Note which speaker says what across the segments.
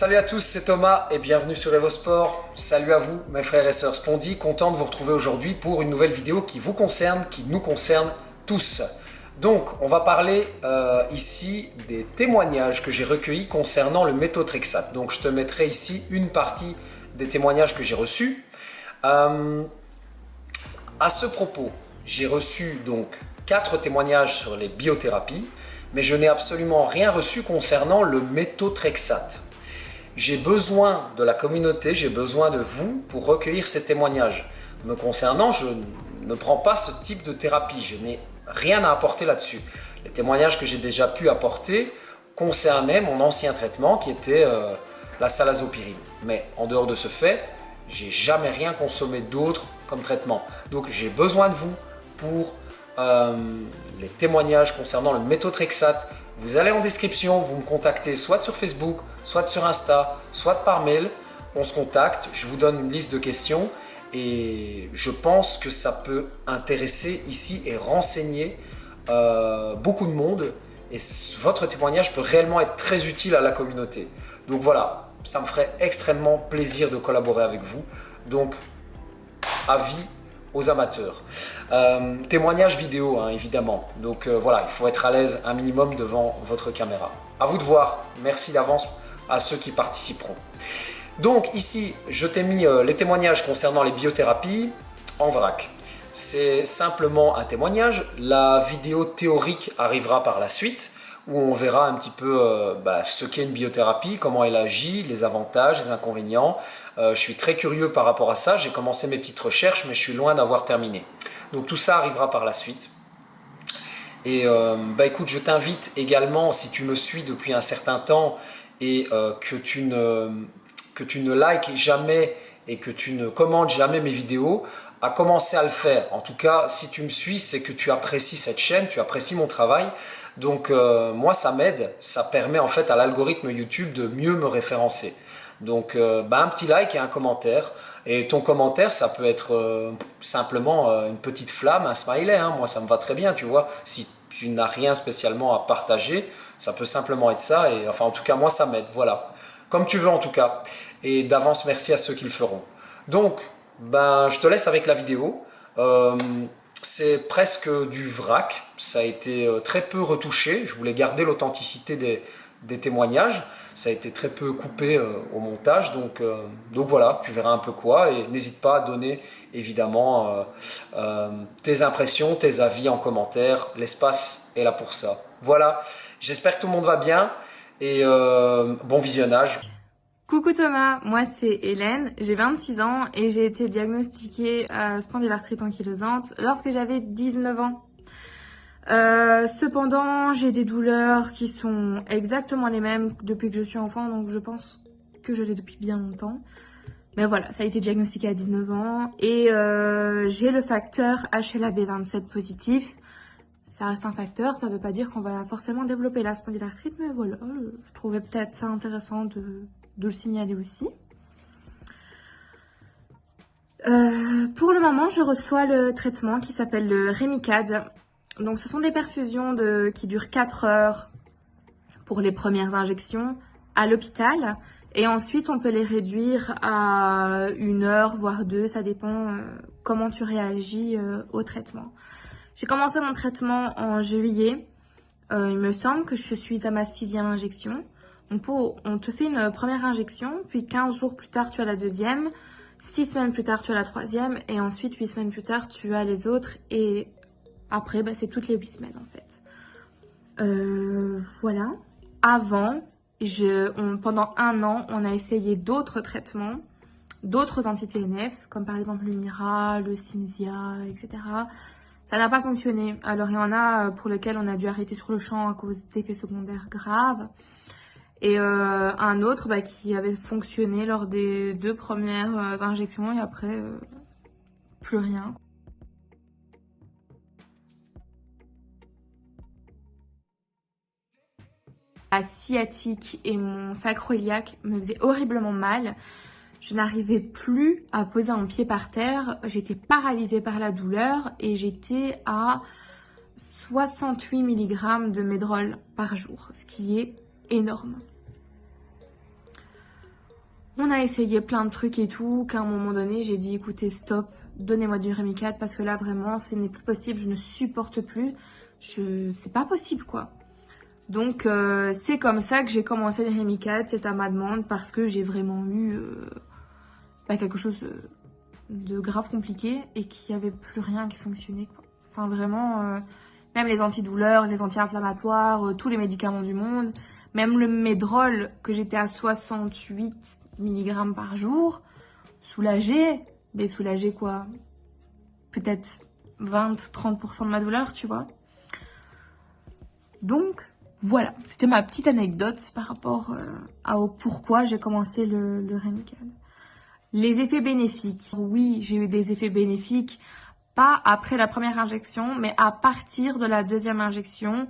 Speaker 1: Salut à tous, c'est Thomas et bienvenue sur EvoSport. Salut à vous mes frères et sœurs Spondy, content de vous retrouver aujourd'hui pour une nouvelle vidéo qui vous concerne, qui nous concerne tous. Donc on va parler ici des témoignages que j'ai recueillis concernant le méthotrexate. Donc je te mettrai ici une partie des témoignages que j'ai reçus. À ce propos, j'ai reçu donc 4 témoignages sur les biothérapies, mais je n'ai absolument rien reçu concernant le méthotrexate. J'ai besoin de la communauté, j'ai besoin de vous pour recueillir ces témoignages. Me concernant, je ne prends pas ce type de thérapie, je n'ai rien à apporter là-dessus. Les témoignages que j'ai déjà pu apporter concernaient mon ancien traitement qui était la salazopyrine. Mais en dehors de ce fait, j'ai jamais rien consommé d'autre comme traitement. Donc j'ai besoin de vous pour les témoignages concernant le méthotrexate. Vous allez en description, vous me contactez soit sur Facebook, soit sur Insta, soit par mail. On se contacte, je vous donne une liste de questions et je pense que ça peut intéresser ici et renseigner beaucoup de monde. Et votre témoignage peut réellement être très utile à la communauté. Donc voilà, ça me ferait extrêmement plaisir de collaborer avec vous. Donc, avis aux amateurs. Témoignage vidéo, hein, évidemment. Donc voilà, il faut être à l'aise un minimum devant votre caméra. À vous de voir. Merci d'avance à ceux qui participeront. Donc ici, je t'ai mis les témoignages concernant les biothérapies en vrac. C'est simplement un témoignage. La vidéo théorique arrivera par la suite, où on verra un petit peu ce qu'est une biothérapie, comment elle agit, les avantages, les inconvénients. Je suis très curieux par rapport à ça, j'ai commencé mes petites recherches, mais je suis loin d'avoir terminé. Donc tout ça arrivera par la suite. Et écoute, je t'invite également, si tu me suis depuis un certain temps et que tu ne likes jamais et que tu ne commentes jamais mes vidéos, à commencer à le faire. En tout cas, si tu me suis, c'est que tu apprécies cette chaîne, tu apprécies mon travail. Donc moi, ça m'aide, ça permet en fait à l'algorithme YouTube de mieux me référencer. Donc un petit like et un commentaire. Et ton commentaire, ça peut être simplement une petite flamme, un smiley. Hein. Moi, ça me va très bien, tu vois. Si tu n'as rien spécialement à partager, ça peut simplement être ça. Et enfin, en tout cas, moi, ça m'aide. Voilà. Comme tu veux, en tout cas. Et d'avance, merci à ceux qui le feront. Donc, je te laisse avec la vidéo. C'est presque du vrac. Ça a été très peu retouché. Je voulais garder l'authenticité des témoignages. Ça a été très peu coupé au montage. Donc voilà, tu verras un peu quoi. Et n'hésite pas à donner évidemment tes impressions, tes avis en commentaire. L'espace est là pour ça. Voilà, j'espère que tout le monde va bien. Et bon visionnage.
Speaker 2: Coucou Thomas, moi c'est Hélène, j'ai 26 ans et j'ai été diagnostiquée spondylarthrite ankylosante lorsque j'avais 19 ans. Cependant, j'ai des douleurs qui sont exactement les mêmes depuis que je suis enfant, donc je pense que je l'ai depuis bien longtemps. Mais voilà, ça a été diagnostiqué à 19 ans et j'ai le facteur HLA-B27 positif. Ça reste un facteur, ça ne veut pas dire qu'on va forcément développer la spondylarthrite, mais voilà, je trouvais peut-être ça intéressant de le signaler aussi. Pour le moment, je reçois le traitement qui s'appelle le Remicade. Donc ce sont des perfusions qui durent 4 heures pour les premières injections à l'hôpital. Et ensuite, on peut les réduire à 1 heure, voire 2, ça dépend comment tu réagis au traitement. J'ai commencé mon traitement en juillet. Il me semble que je suis à ma 6e injection. Donc on te fait une première injection, puis 15 jours plus tard, tu as la deuxième. 6 semaines plus tard, tu as la troisième. Et ensuite, 8 semaines plus tard, tu as les autres. Et après, c'est toutes les 8 semaines en fait. Voilà. Avant, pendant 1 an, on a essayé d'autres traitements, d'autres anti-TNF, comme par exemple le Mira, le Cimzia, etc. Ça n'a pas fonctionné. Alors, il y en a pour lesquels on a dû arrêter sur le champ à cause d'effets secondaires graves. Et un autre qui avait fonctionné lors des 2 premières injections et après, plus rien. La sciatique et mon sacro-iliaque me faisaient horriblement mal. Je n'arrivais plus à poser un pied par terre. J'étais paralysée par la douleur et j'étais à 68 mg de Medrol par jour, ce qui est énorme. On a essayé plein de trucs et tout, qu'à un moment donné, j'ai dit écoutez, stop, donnez-moi du Rémicade parce que là, vraiment, ce n'est plus possible, je ne supporte plus. C'est pas possible, quoi. Donc, c'est comme ça que j'ai commencé le Rémicade, c'est à ma demande, parce que j'ai vraiment eu quelque chose de grave compliqué et qu'il n'y avait plus rien qui fonctionnait, quoi. Enfin, vraiment, même les antidouleurs, les anti-inflammatoires, tous les médicaments du monde, même le Medrol, que j'étais à 68 mg par jour, soulagé, mais soulagé quoi, peut-être 20-30% de ma douleur, tu vois. Donc, voilà, c'était ma petite anecdote par rapport au pourquoi j'ai commencé le Rémicade. Les effets bénéfiques. Oui, j'ai eu des effets bénéfiques, pas après la première injection, mais à partir de la deuxième injection,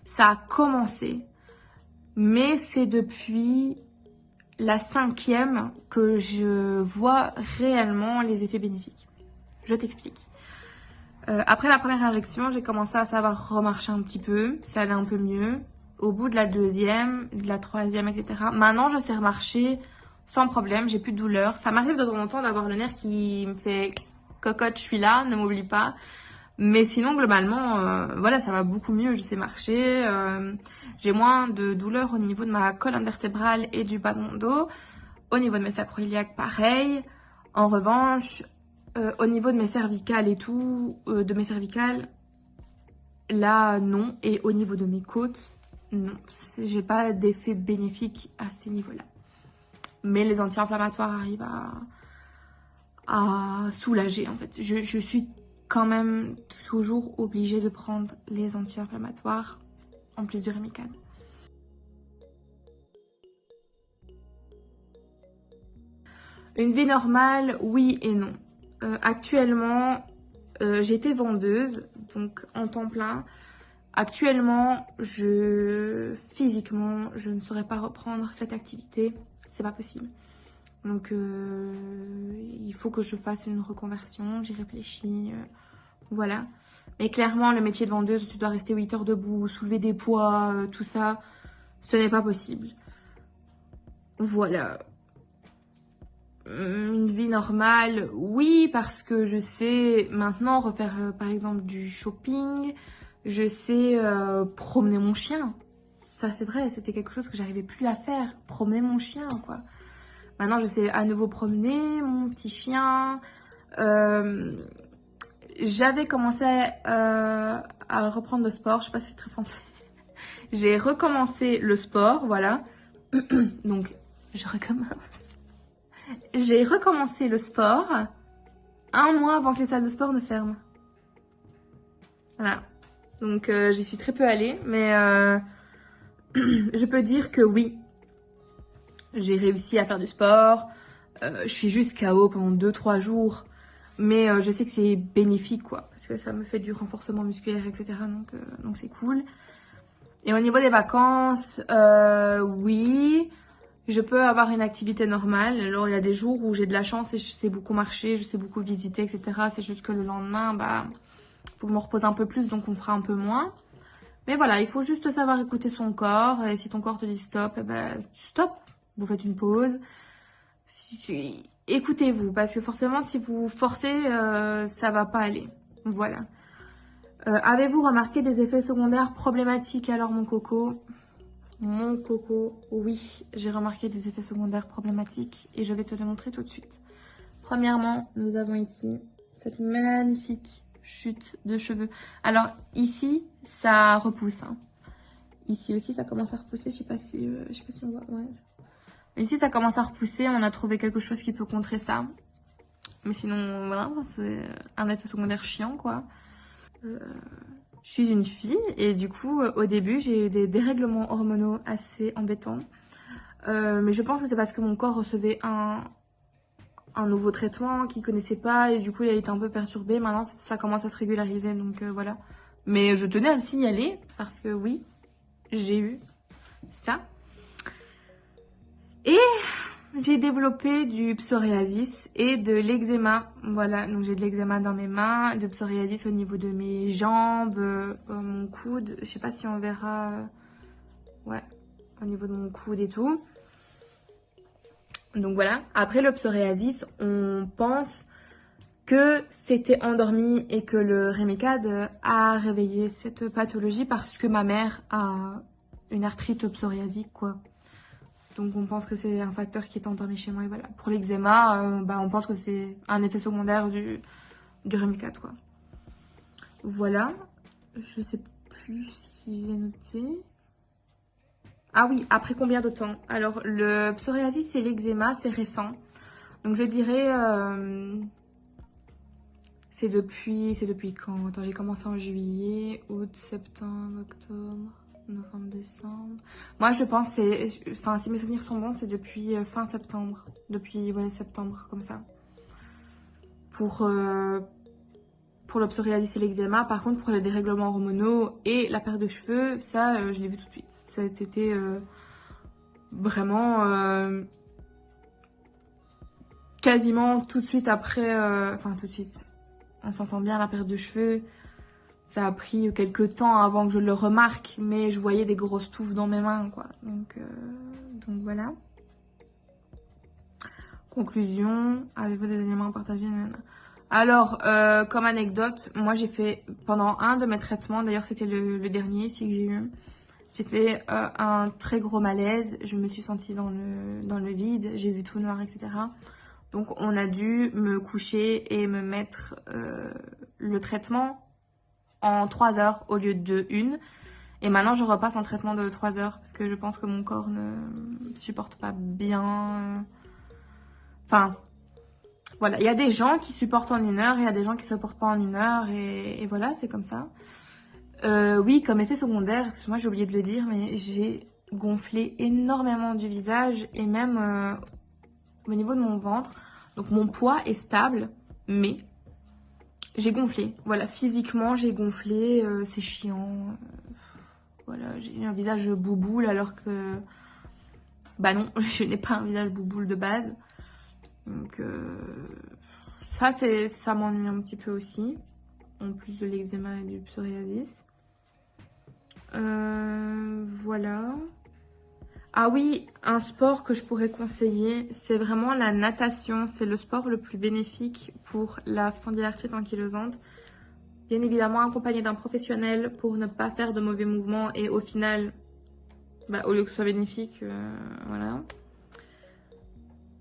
Speaker 2: ça a commencé. Mais c'est depuis la 5e que je vois réellement les effets bénéfiques. Je t'explique. Après la première injection, j'ai commencé à savoir remarcher un petit peu, ça allait un peu mieux. Au bout de la deuxième, de la troisième, etc. Maintenant, je sais remarcher sans problème, j'ai plus de douleur. Ça m'arrive de temps en temps d'avoir le nerf qui me fait cocotte, je suis là, ne m'oublie pas. Mais sinon, globalement, voilà, ça va beaucoup mieux, je sais marcher. J'ai moins de douleur au niveau de ma colonne vertébrale et du bas de mon dos. Au niveau de mes sacroiliacs, pareil. En revanche, au niveau de mes cervicales et tout, de mes cervicales, là, non. Et au niveau de mes côtes, non. J'ai pas d'effet bénéfique à ces niveaux-là. Mais les anti-inflammatoires arrivent à soulager, en fait. Je suis quand même toujours obligée de prendre les anti-inflammatoires en plus du Rémicade. Une vie normale, oui et non. Actuellement, j'étais vendeuse, donc en temps plein. Actuellement, physiquement, je ne saurais pas reprendre cette activité. C'est pas possible. Donc, il faut que je fasse une reconversion. J'y réfléchis. Voilà. Mais clairement, le métier de vendeuse, tu dois rester 8 heures debout, soulever des poids, tout ça, ce n'est pas possible. Voilà. Une vie normale, oui, parce que je sais maintenant refaire, par exemple, du shopping. Je sais promener mon chien. Ça, c'est vrai, c'était quelque chose que j'arrivais plus à faire. Promener mon chien, quoi. Maintenant, je sais à nouveau promener mon petit chien. J'avais commencé à reprendre le sport. Je sais pas si c'est très français. J'ai recommencé le sport, voilà. Donc, je recommence. J'ai recommencé le sport 1 mois avant que les salles de sport ne ferment. Voilà. Donc, j'y suis très peu allée, mais je peux dire que oui, j'ai réussi à faire du sport. Je suis juste KO pendant 2-3 jours, mais je sais que c'est bénéfique, quoi, parce que ça me fait du renforcement musculaire, etc. Donc c'est cool. Et au niveau des vacances, oui, je peux avoir une activité normale. Alors, il y a des jours où j'ai de la chance et je sais beaucoup marcher, je sais beaucoup visiter, etc. C'est juste que le lendemain, faut que je me repose un peu plus, donc on fera un peu moins. Mais voilà, il faut juste savoir écouter son corps. Et si ton corps te dit stop, stop. Vous faites une pause. Écoutez-vous, parce que forcément, si vous forcez, ça va pas aller. Voilà. Avez-vous remarqué des effets secondaires problématiques alors, mon coco? Mon coco, oui, j'ai remarqué des effets secondaires problématiques et je vais te les montrer tout de suite. Premièrement, nous avons ici cette magnifique chute de cheveux. Alors ici, ça repousse. Hein. Ici aussi, ça commence à repousser. Je sais pas si on voit. Ouais. Ici, ça commence à repousser. On a trouvé quelque chose qui peut contrer ça. Mais sinon, voilà, c'est un effet secondaire chiant, quoi. Je suis une fille et du coup, au début, j'ai eu des dérèglements hormonaux assez embêtants. Mais je pense que c'est parce que mon corps recevait un nouveau traitement qu'il connaissait pas et du coup, il a été un peu perturbé. Maintenant, ça commence à se régulariser, donc voilà. Mais je tenais à le signaler parce que oui, j'ai eu ça. Et j'ai développé du psoriasis et de l'eczéma. Voilà, donc j'ai de l'eczéma dans mes mains, de psoriasis au niveau de mes jambes, mon coude. Je sais pas si on verra. Ouais, au niveau de mon coude et tout. Donc voilà. Après le psoriasis, on pense que c'était endormi et que le Rémicade a réveillé cette pathologie parce que ma mère a une arthrite psoriasique, quoi. Donc on pense que c'est un facteur qui est endormi chez moi et voilà. Pour l'eczéma, on pense que c'est un effet secondaire du Rémicade, quoi. Voilà. Je sais plus si j'ai noté. Ah oui, après combien de temps? Alors le psoriasis et l'eczéma, c'est récent. Donc je dirais... c'est depuis quand? Attends, j'ai commencé en juillet, août, septembre, octobre, novembre, décembre. Moi, je pense, enfin, si mes souvenirs sont bons, c'est depuis fin septembre. Depuis, ouais, septembre, comme ça. Pour le psoriasis et l'eczéma. Par contre, pour les dérèglements hormonaux et la perte de cheveux, ça, je l'ai vu tout de suite. C'était vraiment quasiment tout de suite après, enfin tout de suite. On s'entend bien, la perte de cheveux. Ça a pris quelques temps avant que je le remarque, mais je voyais des grosses touffes dans mes mains, quoi. Donc voilà. Conclusion, avez-vous des éléments à partager? Alors, comme anecdote, moi j'ai fait, pendant un de mes traitements, d'ailleurs c'était le dernier ici que j'ai eu, j'ai fait un très gros malaise, je me suis sentie dans le vide, j'ai vu tout noir, etc. Donc on a dû me coucher et me mettre le traitement en 3 heures au lieu de 1. Et maintenant je repasse un traitement de 3 heures parce que je pense que mon corps ne supporte pas bien. Enfin, voilà, il y a des gens qui supportent en 1 heure, il y a des gens qui ne supportent pas en 1 heure et voilà, c'est comme ça. Oui, comme effet secondaire, excuse-moi, j'ai oublié de le dire, mais j'ai gonflé énormément du visage et même au niveau de mon ventre. Donc mon poids est stable, mais j'ai gonflé. Voilà, physiquement j'ai gonflé, c'est chiant. Voilà, j'ai eu un visage bouboule alors que... Bah non, je n'ai pas un visage bouboule de base. Donc ça m'ennuie un petit peu aussi. En plus de l'eczéma et du psoriasis. Voilà. Ah oui, un sport que je pourrais conseiller, c'est vraiment la natation. C'est le sport le plus bénéfique pour la spondylarthrite ankylosante. Bien évidemment accompagné d'un professionnel pour ne pas faire de mauvais mouvements et au final, au lieu que ce soit bénéfique, voilà.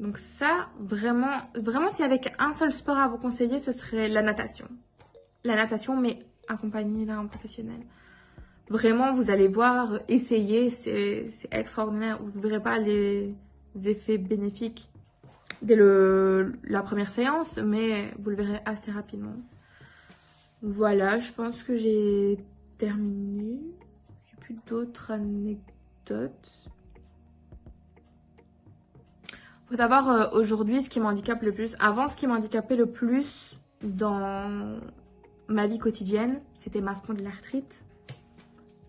Speaker 2: Donc ça, vraiment, vraiment si avec un seul sport à vous conseiller, ce serait la natation. La natation, mais accompagnée d'un professionnel. Vraiment, vous allez voir, essayer, c'est extraordinaire. Vous ne verrez pas les effets bénéfiques dès la première séance, mais vous le verrez assez rapidement. Voilà, je pense que j'ai terminé. J'ai plus d'autres anecdotes. Faut savoir aujourd'hui ce qui m'handicape le plus. Avant, ce qui m'handicapait le plus dans ma vie quotidienne, c'était ma spondylarthrite.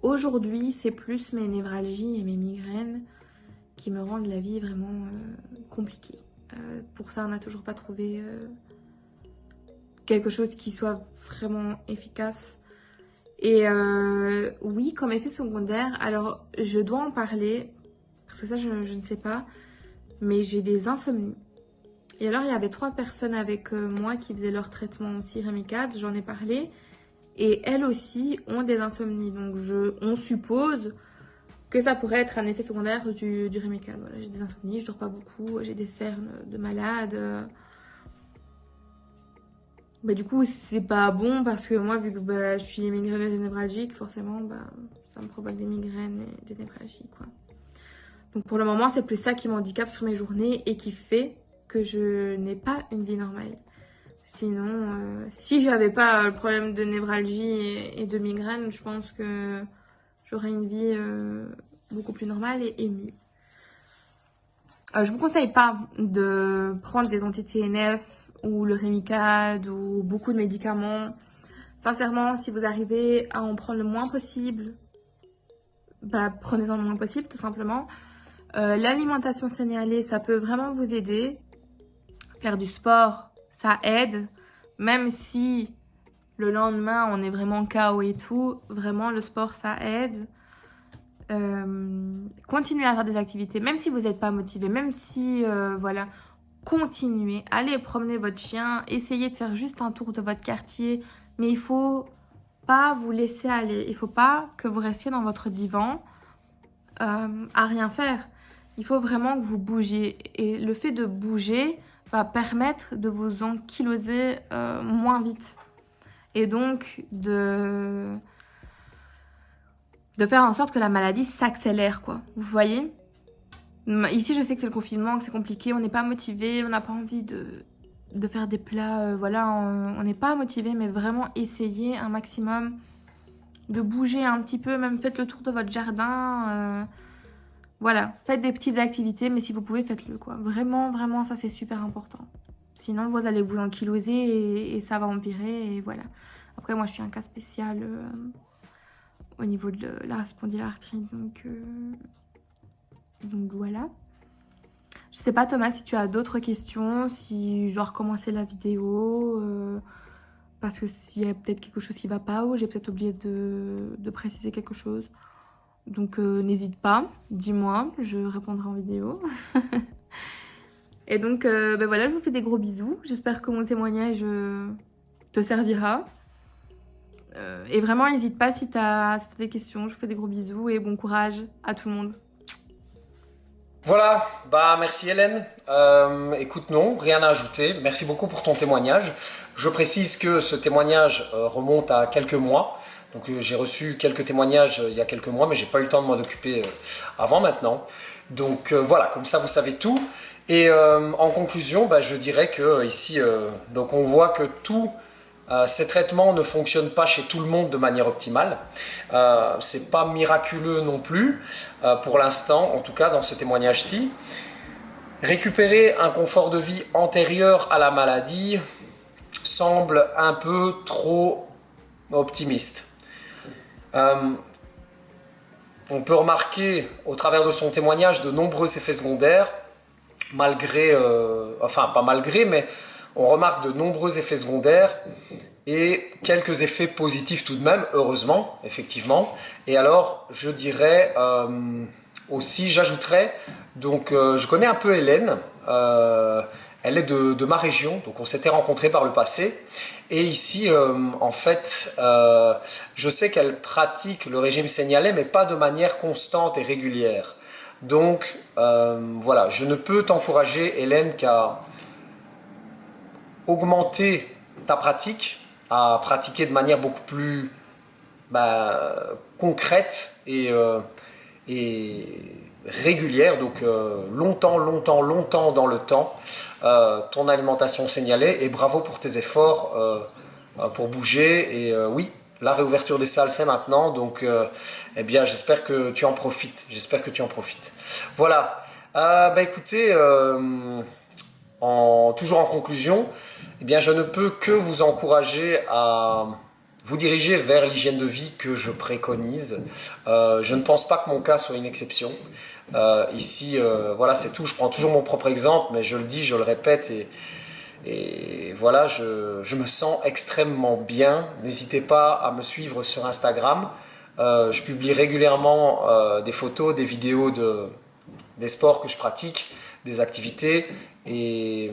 Speaker 2: Aujourd'hui, c'est plus mes névralgies et mes migraines qui me rendent la vie vraiment compliquée. Pour ça, on n'a toujours pas trouvé quelque chose qui soit vraiment efficace. Et oui, comme effet secondaire, alors je dois en parler, parce que ça, je ne sais pas, mais j'ai des insomnies. Et alors, il y avait 3 personnes avec moi qui faisaient leur traitement aussi Rémicade, j'en ai parlé. Et elles aussi ont des insomnies. Donc on suppose que ça pourrait être un effet secondaire du Rémicade. Voilà, j'ai des insomnies, je dors pas beaucoup, j'ai des cernes de malade. Du coup, c'est pas bon parce que moi, vu que je suis migraineuse et névralgique, forcément, ça me provoque des migraines et des névralgies, quoi. Donc pour le moment, c'est plus ça qui m'handicape sur mes journées et qui fait que je n'ai pas une vie normale. Sinon, si j'avais pas le problème de névralgie et de migraine, je pense que j'aurais une vie beaucoup plus normale et mieux. Je vous conseille pas de prendre des anti-TNF ou le Rémicade ou beaucoup de médicaments. Sincèrement, si vous arrivez à en prendre le moins possible, prenez-en le moins possible tout simplement. L'alimentation sénégalais, ça peut vraiment vous aider. Faire du sport, ça aide. Même si le lendemain, on est vraiment KO et tout, vraiment, le sport, ça aide. Continuez à faire des activités, même si vous n'êtes pas motivé, même si, voilà, continuez. Allez promener votre chien, essayez de faire juste un tour de votre quartier, mais il faut pas vous laisser aller. Il faut pas que vous restiez dans votre divan à rien faire. Il faut vraiment que vous bougiez. Et le fait de bouger va permettre de vous ankyloser moins vite. Et donc de faire en sorte que la maladie s'accélère, quoi. Vous voyez? Ici, je sais que c'est le confinement, que c'est compliqué, on n'est pas motivé, on n'a pas envie de faire des plats, voilà, on n'est pas motivé, mais vraiment essayez un maximum de bouger un petit peu, même faites le tour de votre jardin, voilà, faites des petites activités, mais si vous pouvez, faites-le, quoi. Vraiment, vraiment, ça c'est super important. Sinon, vous allez vous ankyloser et ça va empirer, et voilà. Après, moi, je suis un cas spécial au niveau de la spondylarthrite, donc voilà. Je sais pas Thomas si tu as d'autres questions, si je dois recommencer la vidéo, parce que s'il y a peut-être quelque chose qui va pas ou j'ai peut-être oublié de préciser quelque chose. Donc n'hésite pas, dis-moi, je répondrai en vidéo. Et donc ben voilà, je vous fais des gros bisous. J'espère que mon témoignage te servira. Et vraiment n'hésite pas si t'as des questions, je vous fais des gros bisous et bon courage à tout le monde.
Speaker 1: Voilà, bah merci Hélène. Écoute, non, rien à ajouter. Merci beaucoup pour ton témoignage. Je précise que ce témoignage remonte à quelques mois. Donc j'ai reçu quelques témoignages il y a quelques mois, mais j'ai pas eu le temps de m'en occuper avant maintenant. Donc voilà, comme ça vous savez tout. Et en conclusion, bah, je dirais que ici, donc on voit que tous ces traitements ne fonctionnent pas chez tout le monde de manière optimale. C'est pas miraculeux non plus, pour l'instant, en tout cas dans ce témoignage-ci. Récupérer un confort de vie antérieur à la maladie semble un peu trop optimiste. On peut remarquer au travers de son témoignage de nombreux effets secondaires, malgré, enfin pas malgré, mais on remarque de nombreux effets secondaires et quelques effets positifs tout de même, heureusement, effectivement. Et alors, je dirais aussi, j'ajouterais, donc je connais un peu Hélène, elle est de ma région, donc on s'était rencontrés par le passé. Et ici, en fait, je sais qu'elle pratique le régime sénialais, mais pas de manière constante et régulière. Donc, voilà, je ne peux t'encourager, Hélène, qu'à augmenter ta pratique, à pratiquer de manière beaucoup plus concrète et régulière, donc longtemps dans le temps, ton alimentation sénialée, et bravo pour tes efforts pour bouger. Et oui, la réouverture des salles c'est maintenant, donc eh bien j'espère que tu en profites, voilà. Écoutez, toujours en conclusion, eh bien je ne peux que vous encourager à vous diriger vers l'hygiène de vie que je préconise. Je ne pense pas que mon cas soit une exception. Ici, voilà, c'est tout. Je prends toujours mon propre exemple, mais je le dis, je le répète, et voilà, je me sens extrêmement bien. N'hésitez pas à me suivre sur Instagram. Je publie régulièrement des photos, des vidéos des sports que je pratique, des activités, et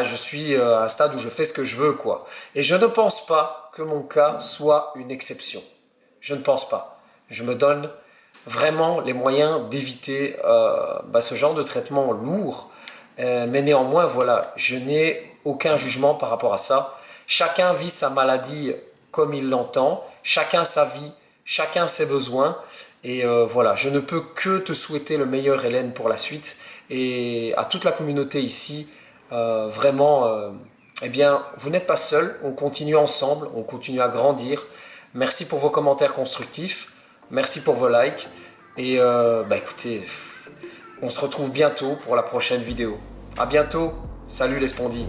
Speaker 1: je suis à un stade où je fais ce que je veux, quoi. Et je ne pense pas que mon cas soit une exception. Je ne pense pas. Je me donne vraiment les moyens d'éviter ce genre de traitement lourd. Mais néanmoins, voilà, je n'ai aucun jugement par rapport à ça. Chacun vit sa maladie comme il l'entend. Chacun sa vie, chacun ses besoins. Et voilà, je ne peux que te souhaiter le meilleur, Hélène, pour la suite. Et à toute la communauté ici, vraiment, eh bien, vous n'êtes pas seul, on continue ensemble, on continue à grandir. Merci pour vos commentaires constructifs, merci pour vos likes, et écoutez, on se retrouve bientôt pour la prochaine vidéo. À bientôt, salut les spondys.